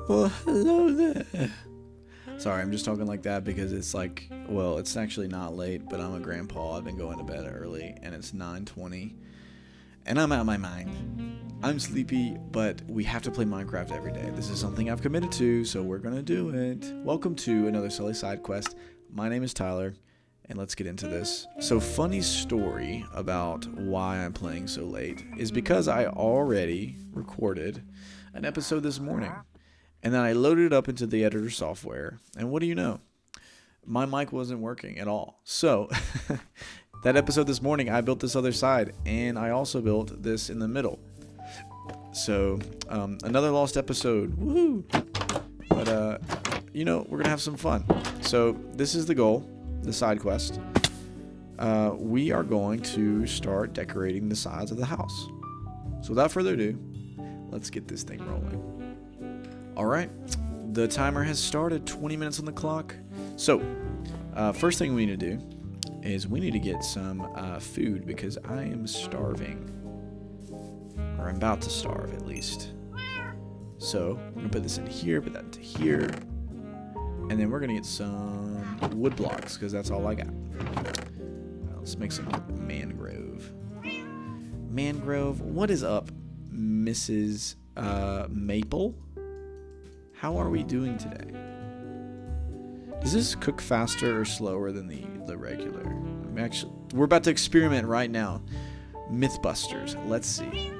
Well, hello there. Sorry, I'm just talking like that because it's like, well, it's actually not late, but I'm a grandpa. I've been going to bed early, and it's 9:20, and I'm out of my mind. I'm sleepy, but we have to play Minecraft every day. This is something I've committed to, so we're gonna do it. Welcome to another silly side quest. My name is Tyler, and let's get into this. So, funny story about why I'm playing so late is because I already recorded an episode this morning. And then I loaded it up into the editor software, and what do you know? My mic wasn't working at all. So, that episode this morning, I built this other side, and I also built this in the middle. So, another lost episode. Woohoo! But, we're going to have some fun. So, this is the goal, the side quest. We are going to start decorating the sides of the house. So, without further ado, let's get this thing rolling. Alright, the timer has started, 20 minutes on the clock. So, first thing we need to do is we need to get some food because I am starving. Or I'm about to starve, at least. So, we're going to put this in here, put that into here. And then we're going to get some wood blocks because that's all I got. Let's make some mangrove. Mangrove, what is up, Mrs. Maple? How are we doing today? Does this cook faster or slower than the regular? We're about to experiment right now. Mythbusters. Let's see.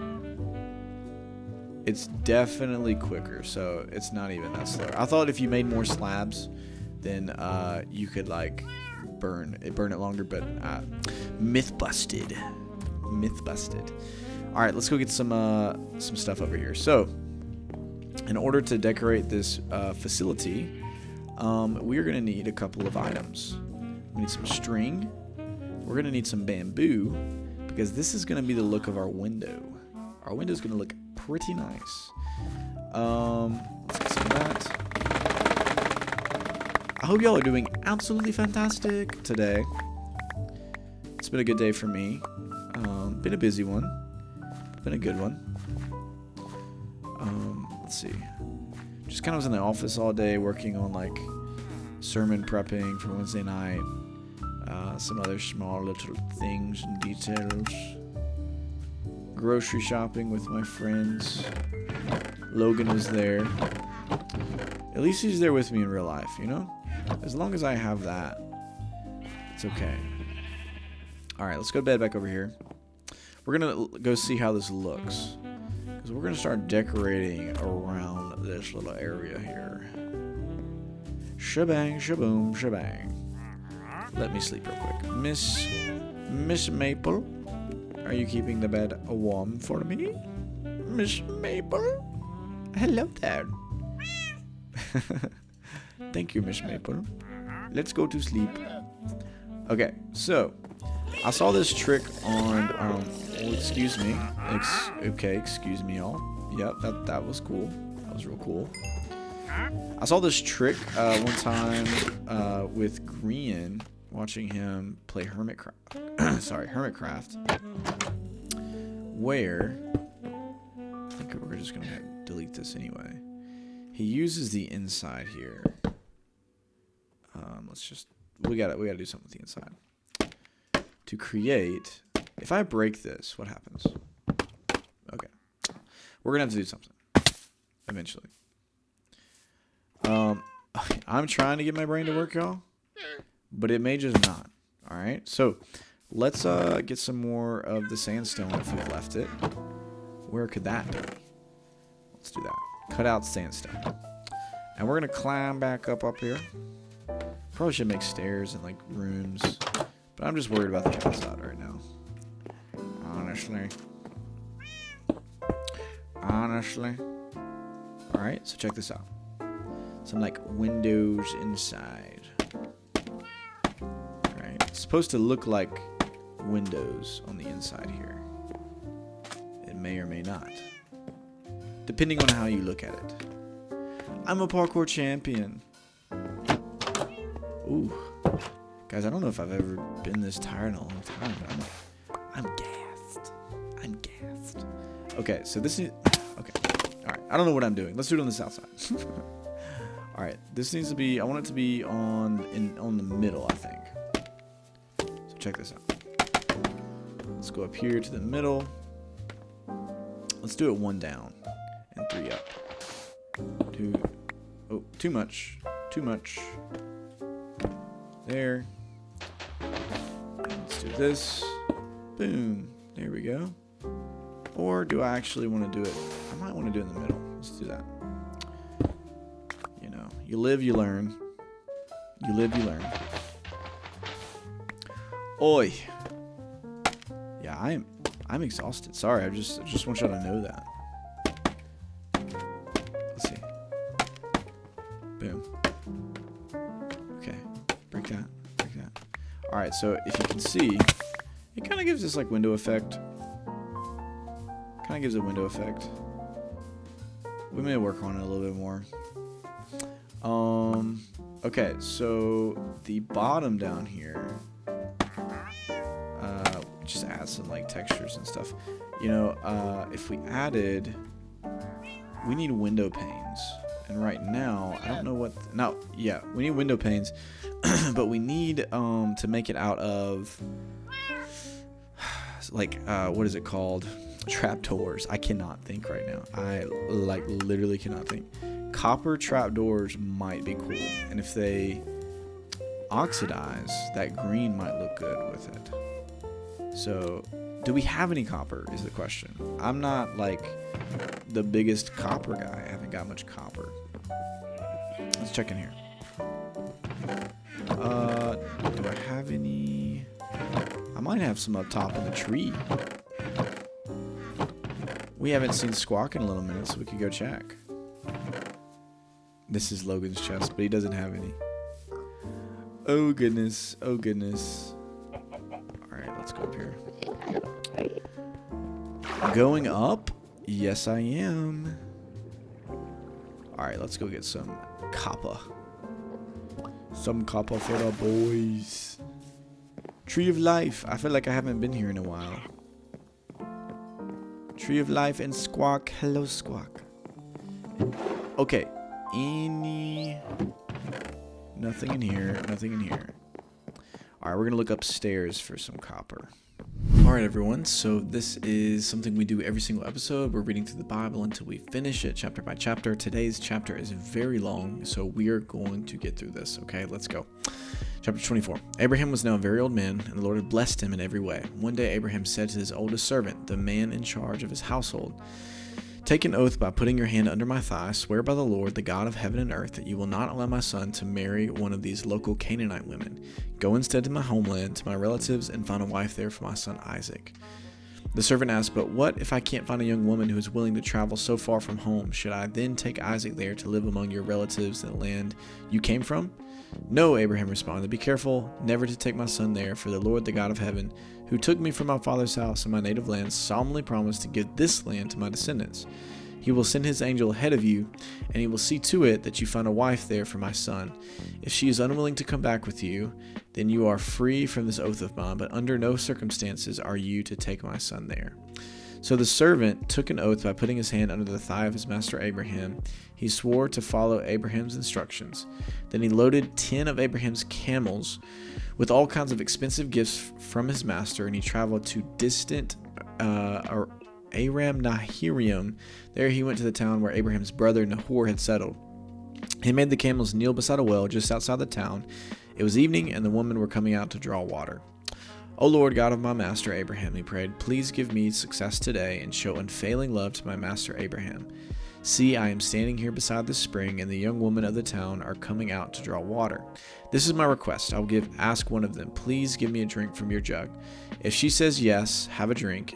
It's definitely quicker, so it's not even that slow. I thought if you made more slabs, then you could like burn it longer, but myth busted. Myth busted. All right, let's go get some stuff over here. So, in order to decorate this facility, we're going to need a couple of items. We need some string. We're going to need some bamboo because this is going to be the look of our window. Our window is going to look pretty nice. Let's get some of that. I hope y'all are doing absolutely fantastic today. It's been a good day for me. Been a busy one. Been a good one. Let's see. Just kind of was in the office all day working on like sermon prepping for Wednesday night. Some other small little things and details. Grocery shopping with my friends. Logan is there. At least he's there with me in real life, you know? As long as I have that, it's okay. Alright, let's go to bed back over here. We're going to go see how this looks. Because we're going to start decorating around this little area here. Shebang, shaboom, shebang. Let me sleep real quick. Miss Maple, are you keeping the bed warm for me? Miss Maple? Hello there. Thank you, Miss Maple. Let's go to sleep. Okay, so I saw this trick on excuse me. Excuse me, y'all. Yep, that was cool. That was real cool. I saw this trick one time with Green, watching him play Hermitcraft. Hermitcraft. Where I think we're just gonna delete this anyway. He uses the inside here. We gotta do something with the inside. To create, if I break this, what happens? Okay. We're going to have to do something. Eventually. I'm trying to get my brain to work, y'all. But it may just not. Alright, so let's get some more of the sandstone if we've left it. Where could that be? Let's do that. Cut out sandstone. And we're going to climb back up here. Probably should make stairs and like rooms. But I'm just worried about the outside right now. Honestly. Alright, so check this out. Some like windows inside. Alright, it's supposed to look like windows on the inside here. It may or may not. Depending on how you look at it. I'm a parkour champion. Ooh. Guys, I don't know if I've ever been this tired in a long time, but I'm gassed. Okay, so this is... Okay. Alright. I don't know what I'm doing. Let's do it on the south side. All right, this needs to be, I want it to be on the middle, I think. So check this out. Let's go up here to the middle. Let's do it 1 down and 3 up. Too much. There. Let's do this. Boom. There we go. Or do I actually want to do it? I might want to do it in the middle. Let's do that. You know, you live, you learn. You live, you learn. Oi. Yeah, I'm exhausted. Sorry, I just want y'all to know that. Let's see. Boom. Okay. Break that. All right, so if you can see, it kind of gives this like window effect. Kind of gives a window effect. We may work on it a little bit more. Okay, so the bottom down here, just add some like textures and stuff. You know, if we added, we need window panes. And right now, I don't know what, yeah, we need window panes, but we need to make it out of, like, what is it called? Trapdoors. I cannot think right now. I like literally cannot think. Copper trapdoors might be cool, and if they oxidize, that green might look good with it. So, do we have any copper is the question. I'm not like the biggest copper guy. I haven't got much copper. Let's check in here. Do I have any? I might have some up top in the tree. We haven't seen Squawk in a little minute, so we could go check. This is Logan's chest, but he doesn't have any. Oh goodness, oh goodness. Alright, let's go up here. Going up? Yes, I am. Alright, let's go get some copper. Some copper for the boys. Tree of Life. I feel like I haven't been here in a while. Tree of Life and Squawk. Hello, Squawk. Okay. Nothing in here. Nothing in here. Alright, we're going to look upstairs for some copper. Alright everyone, so this is something we do every single episode. We're reading through the Bible until we finish it chapter by chapter. Today's chapter is very long, so we are going to get through this. Okay, let's go. Chapter 24. Abraham was now a very old man, and the Lord had blessed him in every way. One day Abraham said to his oldest servant, the man in charge of his household, "Take an oath by putting your hand under my thigh. Swear by the Lord, the God of heaven and earth, that you will not allow my son to marry one of these local Canaanite women. Go instead to my homeland, to my relatives, and find a wife there for my son Isaac." The servant asked, "But what if I can't find a young woman who is willing to travel so far from home? Should I then take Isaac there to live among your relatives in the land you came from?" "No," Abraham responded. "Be careful never to take my son there, for the Lord, the God of heaven, who took me from my father's house and my native land, solemnly promised to give this land to my descendants. He will send his angel ahead of you, and he will see to it that you find a wife there for my son. If she is unwilling to come back with you, then you are free from this oath of mine, but under no circumstances are you to take my son there." So the servant took an oath by putting his hand under the thigh of his master Abraham. He swore to follow Abraham's instructions. Then he loaded 10 of Abraham's camels with all kinds of expensive gifts from his master, and he traveled to distant Aram Naharaim. There he went to the town where Abraham's brother Nahor had settled. He made the camels kneel beside a well just outside the town. It was evening, and the women were coming out to draw water. "O Lord, God of my master Abraham," he prayed, "please give me success today and show unfailing love to my master Abraham. See, I am standing here beside the spring, and the young women of the town are coming out to draw water. This is my request. I will ask one of them, please give me a drink from your jug. If she says yes, have a drink,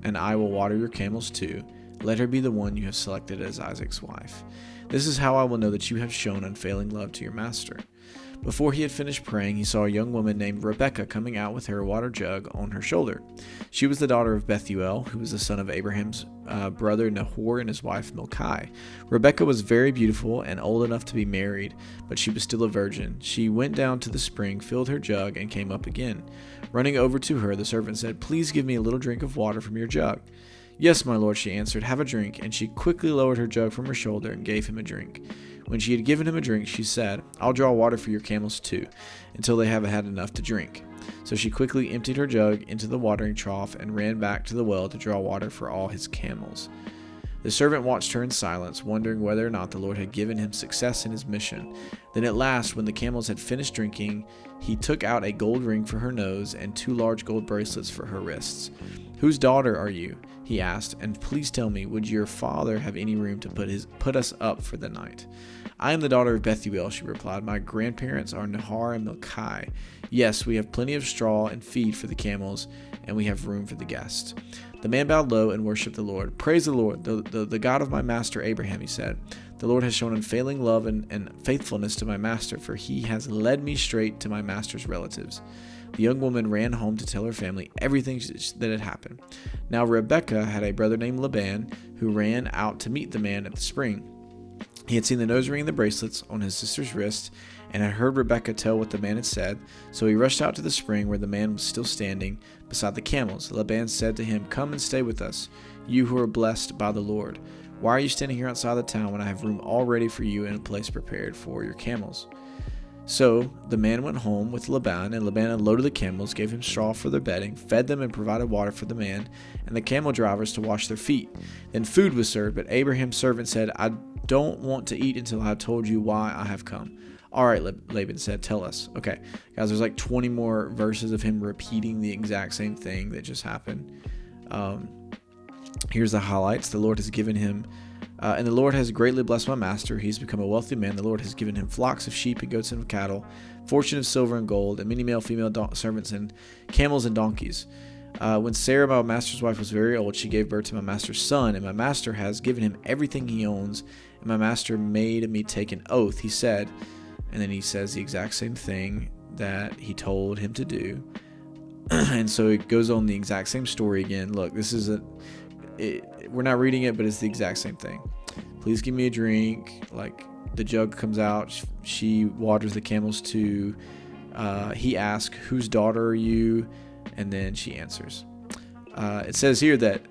and I will water your camels too. Let her be the one you have selected as Isaac's wife. This is how I will know that you have shown unfailing love to your master." Before he had finished praying, he saw a young woman named Rebekah coming out with her water jug on her shoulder. She was the daughter of Bethuel, who was the son of Abraham's brother Nahor and his wife Milcah. Rebekah was very beautiful and old enough to be married, but she was still a virgin. She went down to the spring, filled her jug, and came up again. Running over to her, the servant said, "Please give me a little drink of water from your jug." Yes, my lord, she answered. Have a drink. And she quickly lowered her jug from her shoulder and gave him a drink. When she had given him a drink, she said, I'll draw water for your camels too, until they have had enough to drink. So she quickly emptied her jug into the watering trough and ran back to the well to draw water for all his camels. The servant watched her in silence, wondering whether or not the Lord had given him success in his mission. Then at last, when the camels had finished drinking, he took out a gold ring for her nose and 2 large gold bracelets for her wrists. Whose daughter are you? He asked, and please tell me, would your father have any room to put us up for the night? I am the daughter of Bethuel, she replied. My grandparents are Nahar and Milcah. Yes, we have plenty of straw and feed for the camels, and we have room for the guests. The man bowed low and worshipped the Lord. Praise the Lord, the God of my master Abraham, he said. The Lord has shown unfailing love and faithfulness to my master, for he has led me straight to my master's relatives. The young woman ran home to tell her family everything that had happened. Now Rebekah had a brother named Laban, who ran out to meet the man at the spring. He had seen the nose ring and the bracelets on his sister's wrist, and had heard Rebekah tell what the man had said. So he rushed out to the spring where the man was still standing beside the camels. Laban said to him, Come and stay with us, you who are blessed by the Lord. Why are you standing here outside the town when I have room all ready for you and a place prepared for your camels? So the man went home with Laban, and Laban unloaded the camels, gave him straw for their bedding, fed them, and provided water for the man and the camel drivers to wash their feet. Then food was served, but Abraham's servant said, I don't want to eat until I have told you why I have come. All right, Laban said, tell us. Okay, guys, there's like 20 more verses of him repeating the exact same thing that just happened. Here's the highlights. The Lord has given him, and the Lord has greatly blessed my master. He's become a wealthy man. The Lord has given him flocks of sheep and goats and of cattle, fortune of silver and gold, and many male, female servants, and camels and donkeys. When Sarah, my master's wife, was very old, she gave birth to my master's son, and my master has given him everything he owns. And my master made me take an oath. He said, and then he says the exact same thing that he told him to do. And so it goes on the exact same story again. Look, this is we're not reading it, but it's the exact same thing. Please give me a drink. Like, the jug comes out. She waters the camels too. He asks, whose daughter are you? And then she answers. It says here that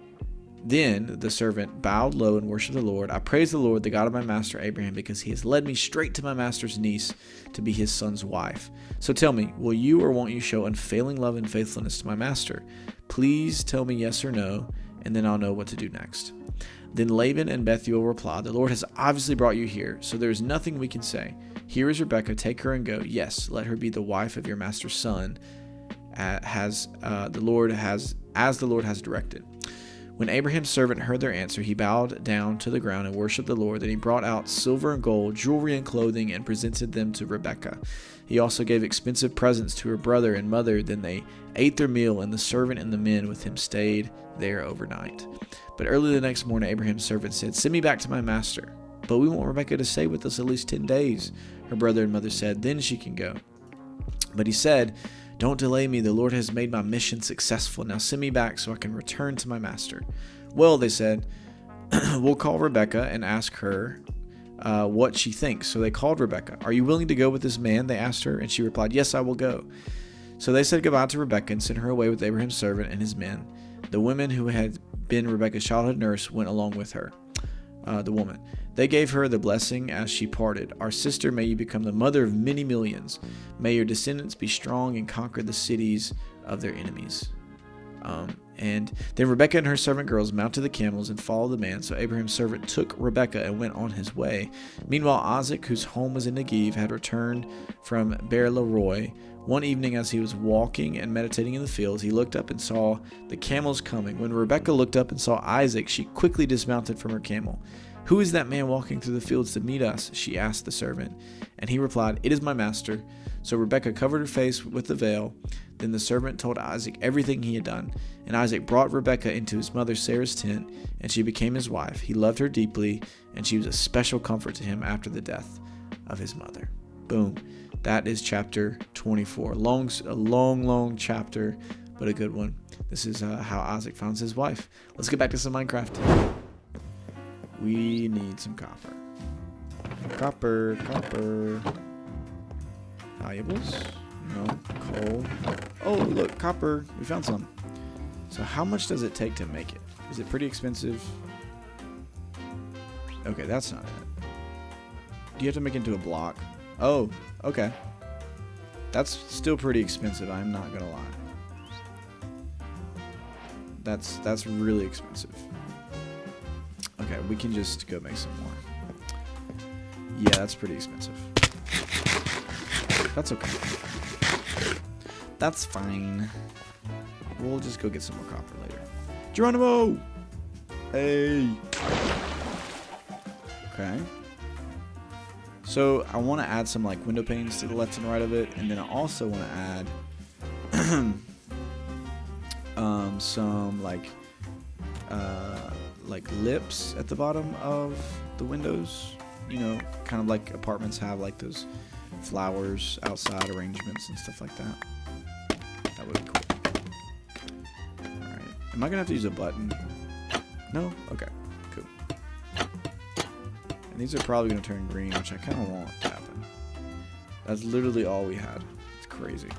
then the servant bowed low and worshipped the Lord. I praise the Lord, the God of my master Abraham, because he has led me straight to my master's niece to be his son's wife. So tell me, will you or won't you show unfailing love and faithfulness to my master? Please tell me yes or no, and then I'll know what to do next. Then Laban and Bethuel replied, the Lord has obviously brought you here, so there is nothing we can say. Here is Rebekah, take her and go. Yes, let her be the wife of your master's son, as the Lord has directed. When Abraham's servant heard their answer, he bowed down to the ground and worshipped the Lord. Then he brought out silver and gold, jewelry and clothing, and presented them to Rebekah. He also gave expensive presents to her brother and mother. Then they ate their meal, and the servant and the men with him stayed there overnight. But early the next morning, Abraham's servant said, Send me back to my master. But we want Rebekah to stay with us at least 10 days. Her brother and mother said, Then she can go. But he said, Don't delay me. The Lord has made my mission successful. Now send me back so I can return to my master. Well, they said, we'll call Rebekah and ask her what she thinks. So they called Rebekah. Are you willing to go with this man? They asked her, and she replied, Yes, I will go. So they said goodbye to Rebekah and sent her away with Abraham's servant and his men. The women who had been Rebekah's childhood nurse went along with her. The woman. They gave her the blessing as she parted. Our sister, may you become the mother of many millions. May your descendants be strong and conquer the cities of their enemies. And then Rebekah and her servant girls mounted the camels and followed the man. So Abraham's servant took Rebekah and went on his way. Meanwhile, Isaac, whose home was in Negev, had returned from Beer-lahai. One evening, as he was walking and meditating in the fields, he looked up and saw the camels coming. When Rebekah looked up and saw Isaac, she quickly dismounted from her camel. Who is that man walking through the fields to meet us? She asked the servant. And he replied, It is my master. So Rebekah covered her face with the veil. Then the servant told Isaac everything he had done. And Isaac brought Rebekah into his mother Sarah's tent, and she became his wife. He loved her deeply, and she was a special comfort to him after the death of his mother. Boom. That is chapter 24. A long chapter, but a good one. This is how Isaac finds his wife. Let's get back to some Minecraft. We need some copper. Copper. Valuables? No. Coal. Oh, look, copper. We found some. So how much does it take to make it? Is it pretty expensive? Okay, that's not it. Do you have to make it into a block? Oh, okay. That's still pretty expensive, I'm not gonna lie. That's really expensive. Okay, we can just go make some more. Yeah, that's pretty expensive. That's okay. That's fine. We'll just go get some more copper later. Geronimo! Hey! Okay. So, I want to add some, like, window panes to the left and right of it. And then I also want to add some, like lips at the bottom of the windows. You know, kind of like apartments have, like, those flowers outside arrangements and stuff like that. That would be cool. Alright. Am I going to have to use a button? No? Okay. Cool. And these are probably going to turn green, which I kind of want to happen. That's literally all we had. It's crazy.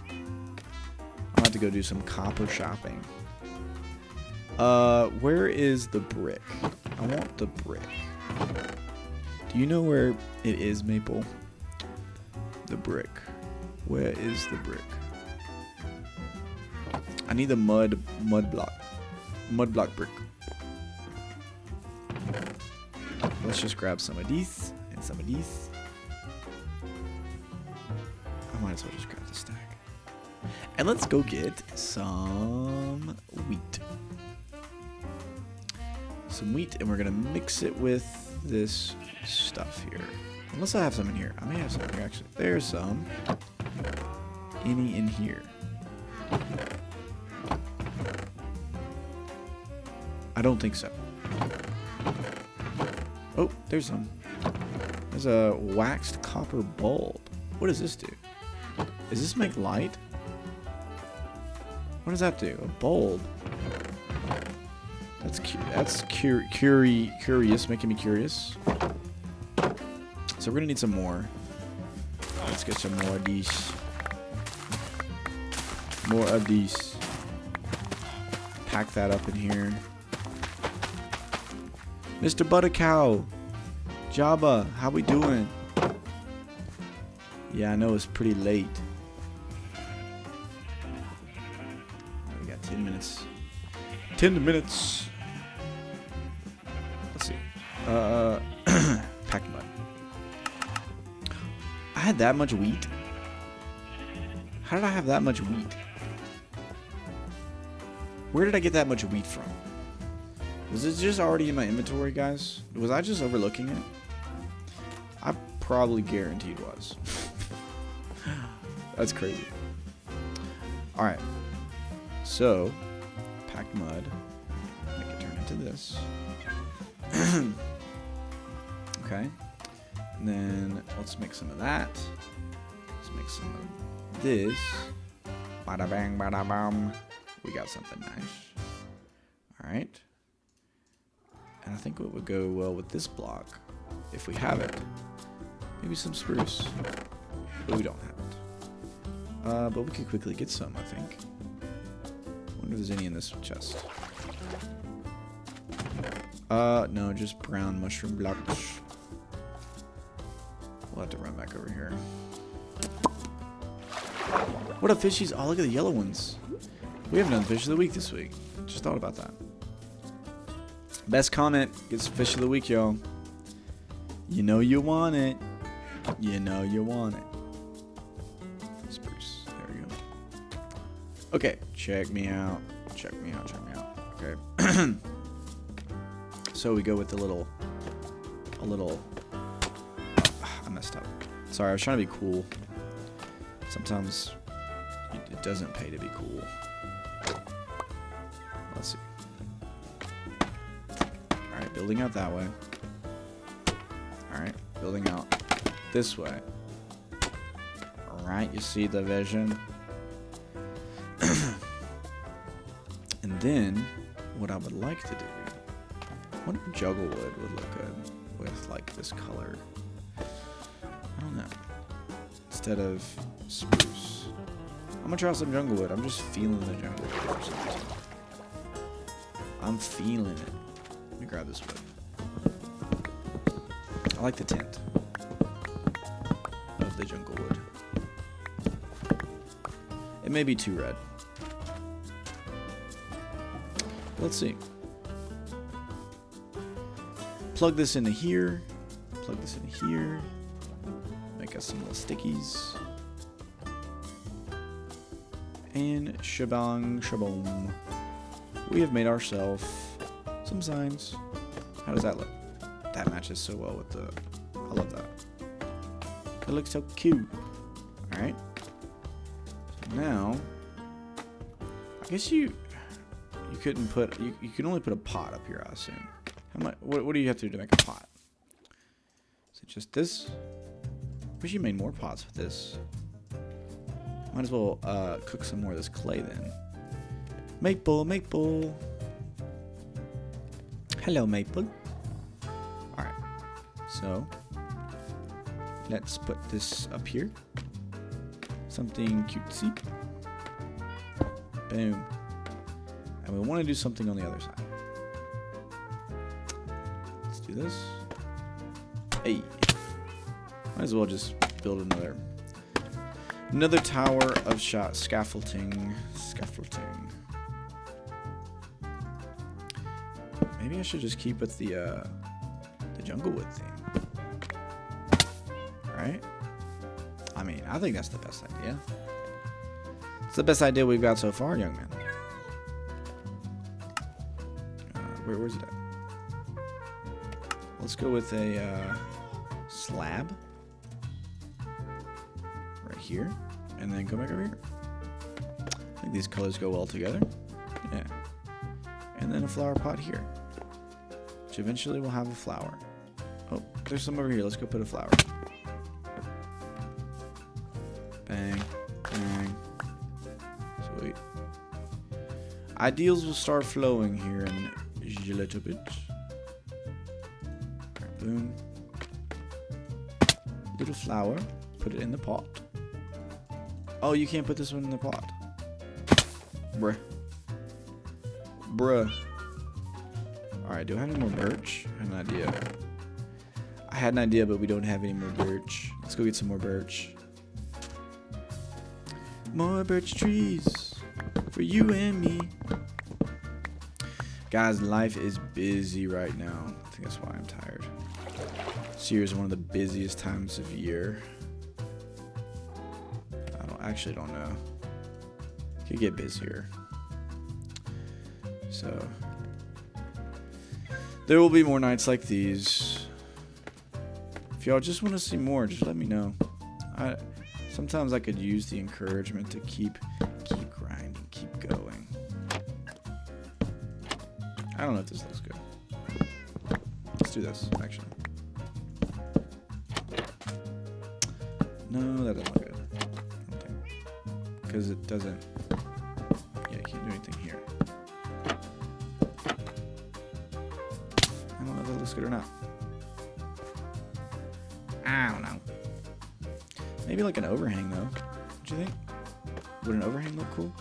I'll have to go do some copper shopping. Where is the brick? I want the brick. Do you know where it is, Maple? The brick. Where is the brick? I need the mud block. Mud block brick. Let's just grab some of these and some of these. I might as well just grab the stack. And let's go get some wheat. Some wheat, and we're gonna mix it with this stuff here. Unless I have some in here. I may have some here actually. There's some. Any in here? I don't think so. Oh, there's some. There's a waxed copper bulb. What does this do? Does this make light? What does that do? A bulb. That's curious, making me curious. So we're gonna need some more. Let's get some more of these. More of these. Pack that up in here. Mr. Buttercow, Jabba, how we doing? Yeah, I know it's pretty late. We got 10 minutes. 10 minutes. Let's see. Pack mud. I had that much wheat. How did I have that much wheat? Where did I get that much wheat from? Was it just already in my inventory, guys? Was I just overlooking it? I probably guaranteed was. That's crazy. Alright. So, packed mud. Make it turn into this. Okay. And then let's make some of that. Let's make some of this. Bada bang, bada bum. We got something nice. Alright. And I think what would go well with this block, if we have it, maybe some spruce. But we don't have it. But we could quickly get some, I think. Wonder if there's any in this chest. No, just brown mushroom blocks. We'll have to run back over here. What up, fishies? Oh, look at the yellow ones. We haven't done fish of the week this week. Just thought about that. Best comment gets fish of the week, y'all. You know you want it. You know you want it. Spruce. There we go. Okay, check me out. Check me out. Check me out. Okay. So we go with a little. I messed up. Sorry, I was trying to be cool. Sometimes it doesn't pay to be cool. Let's see. Alright, building out that way. Alright, building out this way. Alright, you see the vision? And then, what I would like to do, I wonder if jugglewood would look good with, like, this color. I don't know. Instead of spruce. I'm gonna try some junglewood. I'm just feeling the junglewood or something. I'm feeling it. Let me grab this wood. I like the tint of the jungle wood. It may be too red. Let's see. Plug this into here. Plug this into here. Make us some little stickies. And shabang shaboom. We have made ourselves some signs. How does that look? That matches so well with the... I love that. It looks so cute. Alright. So now... I guess you couldn't put... You can only put a pot up here, I assume. How much? What do you have to do to make a pot? Is it just this? Wish you made more pots with this. Might as well cook some more of this clay then. Maple, Maple. Hello, Maple. Alright. So, let's put this up here. Something cutesy. Boom. And we want to do something on the other side. Let's do this. Hey. Might as well just build another tower of scaffolding. Maybe I should just keep with the junglewood theme. Right? I mean, I think that's the best idea. It's the best idea we've got so far, young man. Where's it at? Let's go with a slab right here, and then go back over here. I think these colors go well together. Yeah. And then a flower pot here, which eventually will have a flower. Oh, there's some over here. Let's go put a flower. Bang, bang. Sweet. Ideals will start flowing here in a little bit. Boom. Little flower. Put it in the pot. Oh, you can't put this one in the pot. Bruh. Alright, do I have any more birch? I had an idea. I had an idea, but we don't have any more birch. Let's go get some more birch. More birch trees for you and me. Guys, life is busy right now. I think that's why I'm tired. This year is one of the busiest times of year. I don't know. It could get busier. So there will be more nights like these. If y'all just want to see more, just let me know. Sometimes I could use the encouragement to keep grinding, keep going. I don't know if this looks good. Let's do this, actually. No, that doesn't look good. Because it doesn't... Yeah, you can't do anything here. I don't know if that looks good or not. I don't know. Maybe like an overhang, though. What do you think? Would an overhang look cool?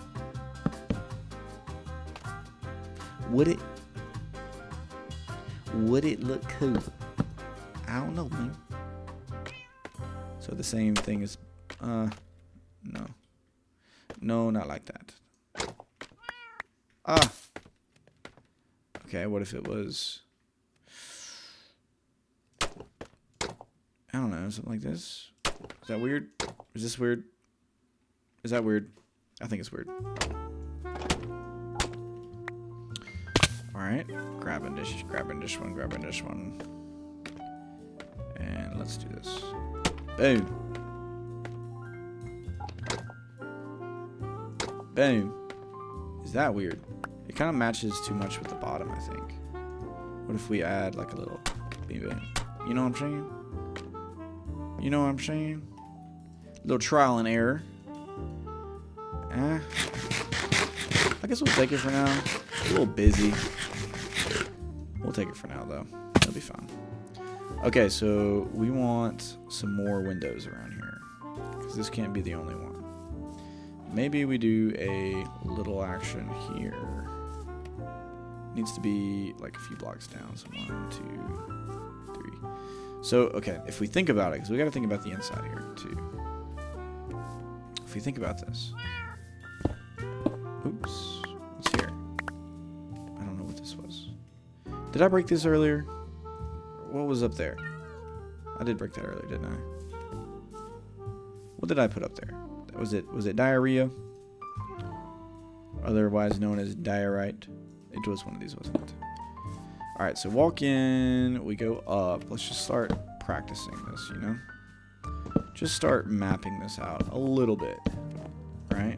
Would it look cool? I don't know, man. So the same thing as... No. No, not like that. Ah! Okay, what if it was... I don't know, something like this? Is that weird? Is this weird? Is that weird? I think it's weird. Alright, grabbing this one. And let's do this. Boom. Boom. Is that weird? It kind of matches too much with the bottom, I think. What if we add like a little beam? You know what I'm saying? You know what I'm saying? A little trial and error. I guess we'll take it for now. A little busy. We'll take it for now, though. It'll be fun. Okay, so we want some more windows around here. Because this can't be the only one. Maybe we do a little action here. needs to be like a few blocks down. So 1, 2, 3. So, okay, if we think about it, because we got to think about the inside here, too. If we think about this. Oops. What's here? I don't know what this was. Did I break this earlier? What was up there? I did break that earlier, didn't I? What did I put up there? Was it diarrhea? Otherwise known as diorite. It was one of these, wasn't it? Alright, so walk in, we go up. Let's just start practicing this, you know? Just start mapping this out a little bit, right?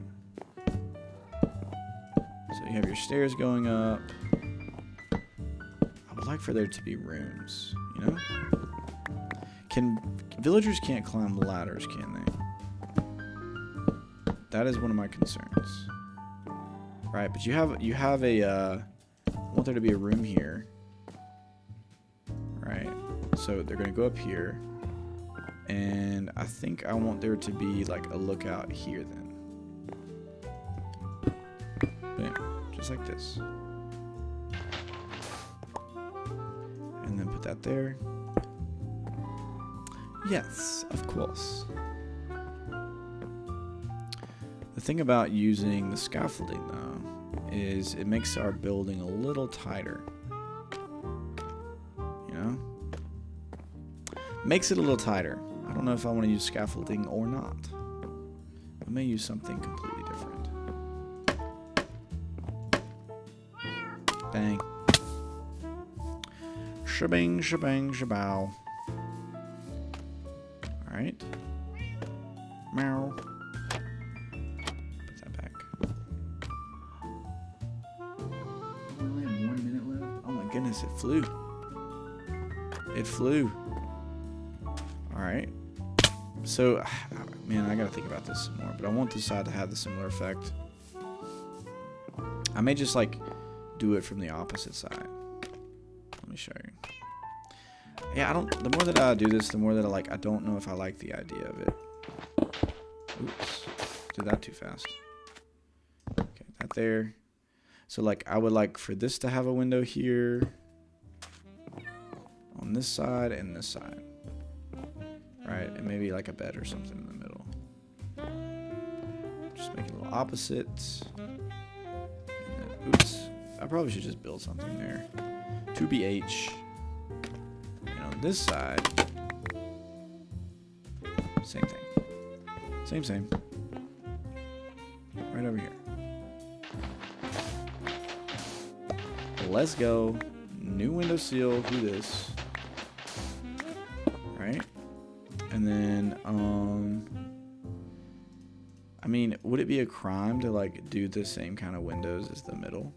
So you have your stairs going up. I would like for there to be rooms, you know? Villagers can't climb ladders, can they? That is one of my concerns. Right, but you have a I want there to be a room here. Right. So they're gonna go up here. And I think I want there to be like a lookout here then. Bam. Just like this. And then put that there. Yes, of course. The thing about using the scaffolding, though, is it makes our building a little tighter. You know? Makes it a little tighter. I don't know if I want to use scaffolding or not. I may use something completely different. Bang. Shebang, shebang, shabow. Alright. Meow. Goodness, it flew. It flew. Alright. So, man, I gotta think about this some more, but I want this side to have the similar effect. I may just, like, do it from the opposite side. Let me show you. Yeah, the more that I do this, the more that I don't know if I like the idea of it. Oops. Did that too fast. Okay, that there. So, like, I would like for this to have a window here on this side and this side. Right? And maybe like a bed or something in the middle. Just make it a little opposite. And then, oops. I probably should just build something there. 2BH. And on this side, same thing. Same. Right over here. Let's go. New window seal. Do this. Right? And then, I mean, would it be a crime to, like, do the same kind of windows as the middle?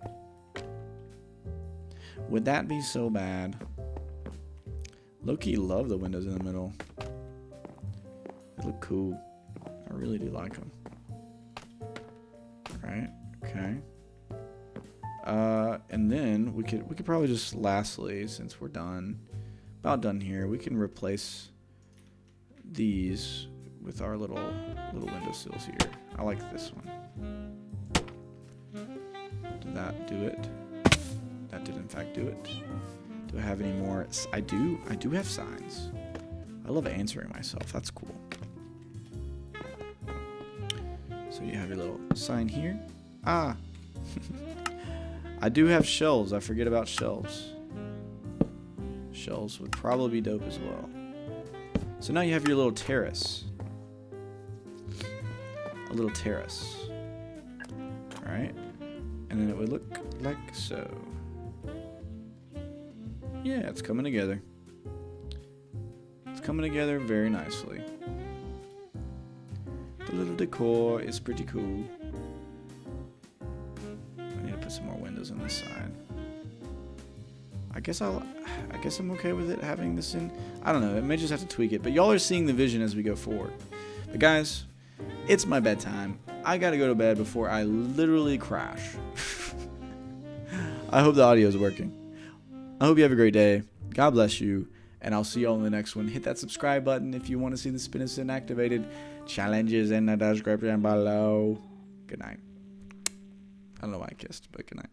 Would that be so bad? Low-key love the windows in the middle. They look cool. I really do like them. Right? Okay. And then we could probably just lastly, since we're about done here, we can replace these with our little window sills here. I like this one. Did that do it? That did in fact do it. Do I have any more? I do have signs. I love answering myself. That's cool. So you have your little sign here. Ah. I do have shelves. I forget about shelves. Shelves would probably be dope as well. So now you have your little terrace. A little terrace. Alright. And then it would look like so. Yeah, it's coming together. It's coming together very nicely. The little decor is pretty cool. I need to put some more windows on this side. I guess I'm okay with it having this in. I don't know. I may just have to tweak it. But y'all are seeing the vision as we go forward. But guys, it's my bedtime. I gotta go to bed before I literally crash. I hope the audio is working. I hope you have a great day. God bless you. And I'll see y'all in the next one. Hit that subscribe button if you want to see the Spinacin activated challenges in the description below. Good night. I don't know why I kissed, but good night.